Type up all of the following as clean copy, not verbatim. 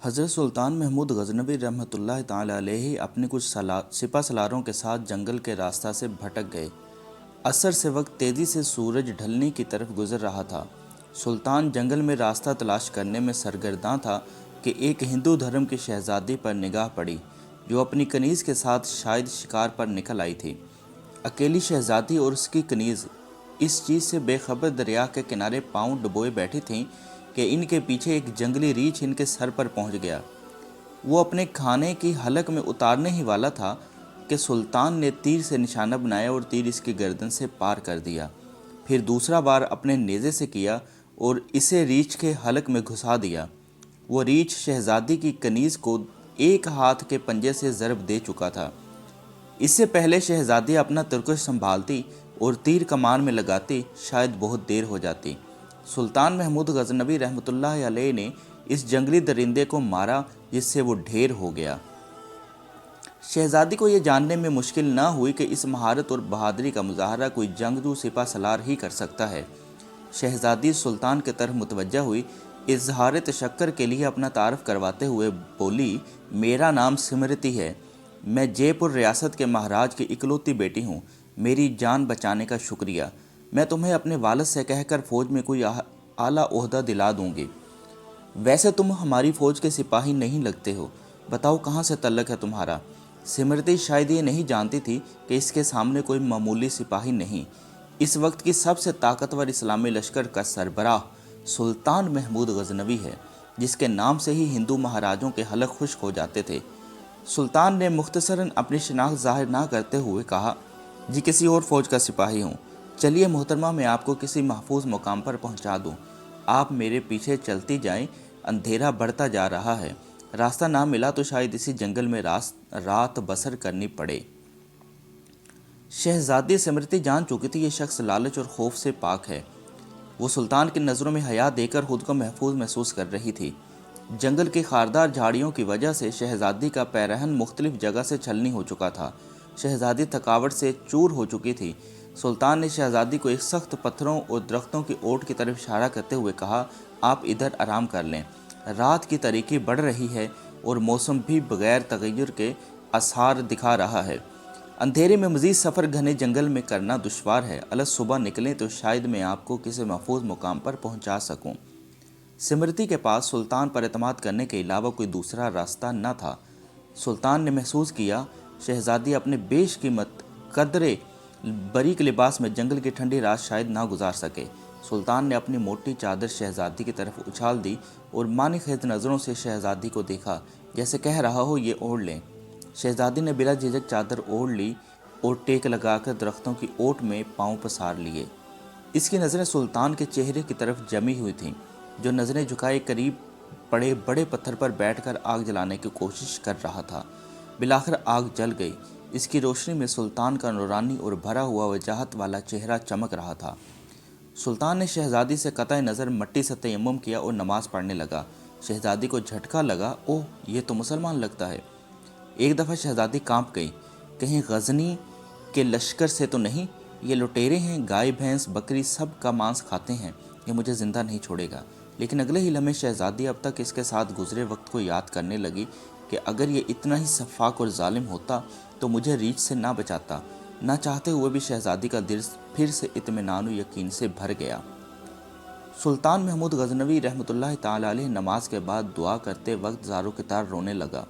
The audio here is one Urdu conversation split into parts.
حضرت سلطان محمود غزنوی رحمۃ اللہ تعالی علیہ اپنے کچھ سپہ سالاروں کے ساتھ جنگل کے راستہ سے بھٹک گئے۔ عصر سے وقت تیزی سے سورج ڈھلنے کی طرف گزر رہا تھا۔ سلطان جنگل میں راستہ تلاش کرنے میں سرگرداں تھا کہ ایک ہندو دھرم کی شہزادی پر نگاہ پڑی جو اپنی کنیز کے ساتھ شاید شکار پر نکل آئی تھی۔ اکیلی شہزادی اور اس کی کنیز اس چیز سے بے خبر دریا کے کنارے پاؤں ڈبوئے بیٹھی تھیں کہ ان کے پیچھے ایک جنگلی ریچھ ان کے سر پر پہنچ گیا۔ وہ اپنے کھانے کی حلق میں اتارنے ہی والا تھا کہ سلطان نے تیر سے نشانہ بنایا اور تیر اس کی گردن سے پار کر دیا۔ پھر دوسرا بار اپنے نیزے سے کیا اور اسے ریچھ کے حلق میں گھسا دیا۔ وہ ریچھ شہزادی کی کنیز کو ایک ہاتھ کے پنجے سے ضرب دے چکا تھا۔ اس سے پہلے شہزادی اپنا ترکش سنبھالتی اور تیر کمان میں لگاتی شاید بہت دیر ہو جاتی۔ سلطان محمود غزنوی رحمۃ اللہ علیہ نے اس جنگلی درندے کو مارا جس سے وہ ڈھیر ہو گیا۔ شہزادی کو یہ جاننے میں مشکل نہ ہوئی کہ اس مہارت اور بہادری کا مظاہرہ کوئی جنگجو سپہ سالار ہی کر سکتا ہے۔ شہزادی سلطان کی طرف متوجہ ہوئی، اظہار تشکر کے لیے اپنا تعارف کرواتے ہوئے بولی، میرا نام سمرتی ہے، میں جے پور ریاست کے مہاراج کی اکلوتی بیٹی ہوں، میری جان بچانے کا شکریہ، میں تمہیں اپنے والد سے کہہ کر فوج میں کوئی اعلیٰ عہدہ دلا دوں گی۔ ویسے تم ہماری فوج کے سپاہی نہیں لگتے ہو، بتاؤ کہاں سے تعلق ہے تمہارا؟ سمرتی شاید یہ نہیں جانتی تھی کہ اس کے سامنے کوئی معمولی سپاہی نہیں، اس وقت کی سب سے طاقتور اسلامی لشکر کا سربراہ سلطان محمود غزنوی ہے، جس کے نام سے ہی ہندو مہاراجوں کے حلق خشک ہو جاتے تھے۔ سلطان نے مختصراً اپنی شناخت ظاہر نہ کرتے ہوئے کہا، جی کسی اور فوج کا سپاہی ہوں، چلیے محترمہ میں آپ کو کسی محفوظ مقام پر پہنچا دوں، آپ میرے پیچھے چلتی جائیں، اندھیرا بڑھتا جا رہا ہے، راستہ نہ ملا تو شاید اسی جنگل میں رات بسر کرنی پڑے۔ شہزادی سمرتی جان چکی تھی یہ شخص لالچ اور خوف سے پاک ہے۔ وہ سلطان کی نظروں میں حیا دے کر خود کو محفوظ محسوس کر رہی تھی۔ جنگل کی خاردار جھاڑیوں کی وجہ سے شہزادی کا پیرہن مختلف جگہ سے چھلنی ہو چکا تھا۔ شہزادی تھکاوٹ سے چور ہو چکی تھی۔ سلطان نے شہزادی کو ایک سخت پتھروں اور درختوں کی اوٹ کی طرف اشارہ کرتے ہوئے کہا، آپ ادھر آرام کر لیں، رات کی تاریکی بڑھ رہی ہے اور موسم بھی بغیر تغیر کے آثار دکھا رہا ہے، اندھیرے میں مزید سفر گھنے جنگل میں کرنا دشوار ہے، اگر صبح نکلیں تو شاید میں آپ کو کسی محفوظ مقام پر پہنچا سکوں۔ سمرتی کے پاس سلطان پر اعتماد کرنے کے علاوہ کوئی دوسرا راستہ نہ تھا۔ سلطان نے محسوس کیا شہزادی اپنے بیش قیمت قدرے باریک لباس میں جنگل کی ٹھنڈی رات شاید نہ گزار سکے۔ سلطان نے اپنی موٹی چادر شہزادی کی طرف اچھال دی اور معنی خیز نظروں سے شہزادی کو دیکھا، جیسے کہہ رہا ہو یہ اوڑھ لیں۔ شہزادی نے بلا جھجک چادر اوڑھ لی اور ٹیک لگا کر درختوں کی اوٹ میں پاؤں پسار لیے۔ اس کی نظریں سلطان کے چہرے کی طرف جمی ہوئی تھیں، جو نظریں جھکائے قریب پڑے بڑے پتھر پر بیٹھ کر آگ جلانے کی کوشش کر رہا تھا۔ بالآخر آگ جل گئی، اس کی روشنی میں سلطان کا نورانی اور بھرا ہوا وجاہت والا چہرہ چمک رہا تھا۔ سلطان نے شہزادی سے قطع نظر مٹی سے تیمم کیا اور نماز پڑھنے لگا۔ شہزادی کو جھٹکا لگا، اوہ یہ تو مسلمان لگتا ہے۔ ایک دفعہ شہزادی کانپ گئی، کہیں غزنی کے لشکر سے تو نہیں؟ یہ لٹیرے ہیں، گائے بھینس بکری سب کا مانس کھاتے ہیں، یہ مجھے زندہ نہیں چھوڑے گا۔ لیکن اگلے ہی لمحے شہزادی اب تک اس کے ساتھ گزرے وقت کو یاد کرنے لگی کہ اگر یہ اتنا ہی سفاک اور ظالم ہوتا تو مجھے ریچھ سے نہ بچاتا۔ نہ چاہتے ہوئے بھی شہزادی کا دل پھر سے اطمینان و یقین سے بھر گیا۔ سلطان محمود غزنوی رحمۃ اللہ تعالی علیہ نماز کے بعد دعا کرتے وقت زارو کتار رونے لگا۔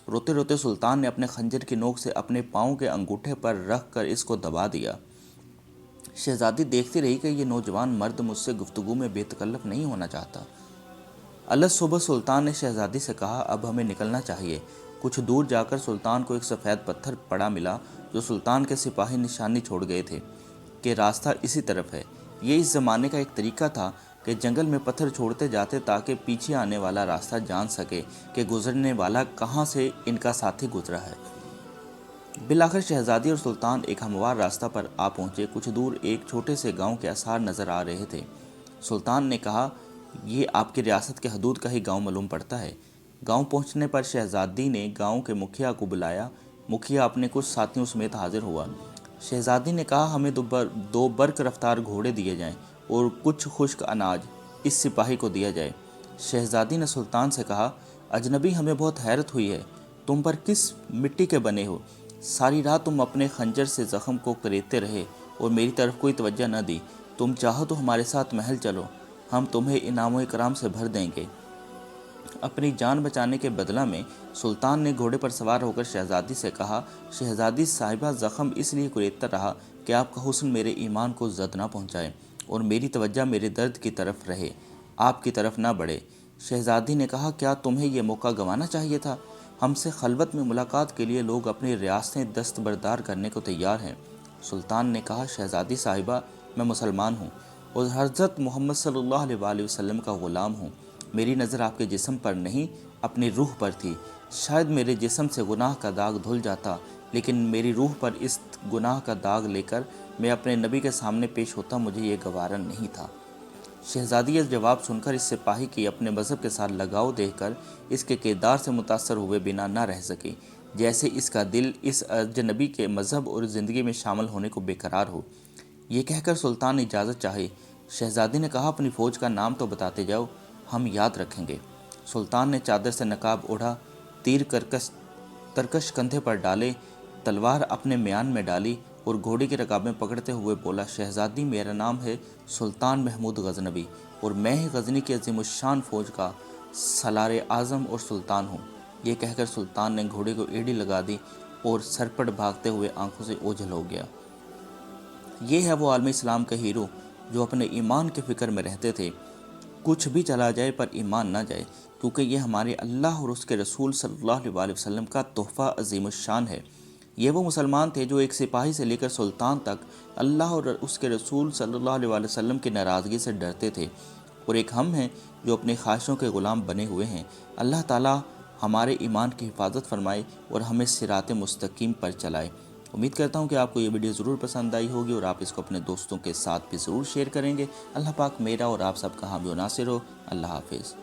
روتے روتے سلطان نے اپنے خنجر کی نوک سے اپنے پاؤں کے انگوٹھے پر رکھ کر اس کو دبا دیا۔ شہزادی دیکھتی رہی کہ یہ نوجوان مرد مجھ سے گفتگو میں بے تکلف نہیں ہونا چاہتا۔ الگ صبح سلطان نے شہزادی سے کہا، اب ہمیں نکلنا چاہیے۔ کچھ دور جا کر سلطان کو ایک سفید پتھر پڑا ملا جو سلطان کے سپاہی نشانی چھوڑ گئے تھے کہ راستہ اسی طرف ہے۔ یہ اس زمانے کا ایک طریقہ تھا کہ جنگل میں پتھر چھوڑتے جاتے تاکہ پیچھے آنے والا راستہ جان سکے کہ گزرنے والا کہاں سے ان کا ساتھی گزرا ہے۔ بالآخر شہزادی اور سلطان ایک ہموار راستہ پر آ پہنچے۔ کچھ دور ایک چھوٹے سے گاؤں کے آثار نظر آ رہے تھے۔ سلطان نے کہا، یہ آپ کی ریاست کے حدود کا ہی گاؤں معلوم پڑتا ہے۔ گاؤں پہنچنے پر شہزادی نے گاؤں کے مکھیا کو بلایا۔ مکھیا اپنے کچھ ساتھیوں سمیت حاضر ہوا۔ شہزادی نے کہا، ہمیں دو برق رفتار گھوڑے دیے جائیں اور کچھ خشک اناج اس سپاہی کو دیا جائے۔ شہزادی نے سلطان سے کہا، اجنبی ہمیں بہت حیرت ہوئی ہے، تم پر کس مٹی کے بنے ہو؟ ساری رات تم اپنے خنجر سے زخم کو کریدتے رہے اور میری طرف کوئی توجہ نہ دی۔ تم چاہو تو ہمارے ساتھ محل چلو، ہم تمہیں انعام و اکرام سے بھر دیں گے۔ اپنی جان بچانے کے بدلہ میں سلطان نے گھوڑے پر سوار ہو کر شہزادی سے کہا، شہزادی صاحبہ، زخم اس لیے کریدتا رہا کہ آپ کا حسن میرے ایمان کو زد نہ پہنچائے اور میری توجہ میرے درد کی طرف رہے، آپ کی طرف نہ بڑھے۔ شہزادی نے کہا، کیا تمہیں یہ موقع گنوانا چاہیے تھا؟ ہم سے خلوت میں ملاقات کے لیے لوگ اپنی ریاستیں دستبردار کرنے کو تیار ہیں۔ سلطان نے کہا، شہزادی صاحبہ، میں مسلمان ہوں اور حضرت محمد صلی اللہ علیہ وآلہ وسلم کا غلام ہوں۔ میری نظر آپ کے جسم پر نہیں، اپنی روح پر تھی۔ شاید میرے جسم سے گناہ کا داغ دھل جاتا، لیکن میری روح پر اس گناہ کا داغ لے کر میں اپنے نبی کے سامنے پیش ہوتا مجھے یہ گوارا نہیں تھا۔ شہزادی یہ جواب سن کر اس سپاہی کی اپنے مذہب کے ساتھ لگاؤ دیکھ کر اس کے کردار سے متاثر ہوئے بنا نہ رہ سکی، جیسے اس کا دل اس اجنبی کے مذہب اور زندگی میں شامل ہونے کو بے قرار ہو۔ یہ کہہ کر سلطان نے اجازت چاہی۔ شہزادی نے کہا، اپنی فوج کا نام تو بتاتے جاؤ، ہم یاد رکھیں گے۔ سلطان نے چادر سے نقاب اوڑھا، تیر ترکش کندھے پر ڈالے، تلوار اپنے میان میں ڈالی اور گھوڑے کی رکابیں پکڑتے ہوئے بولا، شہزادی، میرا نام ہے سلطان محمود غزنوی اور میں ہی غزنی کی عظیم الشان فوج کا سالار اعظم اور سلطان ہوں۔ یہ کہہ کر سلطان نے گھوڑے کو ایڑی لگا دی اور سرپٹ بھاگتے ہوئے آنکھوں سے اوجھل ہو گیا۔ یہ ہے وہ عالم اسلام کا ہیرو جو اپنے ایمان کے فکر میں رہتے تھے، کچھ بھی چلا جائے پر ایمان نہ جائے، کیونکہ یہ ہمارے اللہ اور اس کے رسول صلی اللہ علیہ وآلہ وسلم کا تحفہ عظیم الشان ہے۔ یہ وہ مسلمان تھے جو ایک سپاہی سے لے کر سلطان تک اللہ اور اس کے رسول صلی اللہ علیہ وآلہ وسلم کی ناراضگی سے ڈرتے تھے، اور ایک ہم ہیں جو اپنی خواہشوں کے غلام بنے ہوئے ہیں۔ اللہ تعالیٰ ہمارے ایمان کی حفاظت فرمائے اور ہمیں صراط مستقیم پر چلائے۔ امید کرتا ہوں کہ آپ کو یہ ویڈیو ضرور پسند آئی ہوگی اور آپ اس کو اپنے دوستوں کے ساتھ بھی ضرور شیئر کریں گے۔ اللہ پاک میرا اور آپ سب کا حامی و ناصر ہو۔ اللہ حافظ۔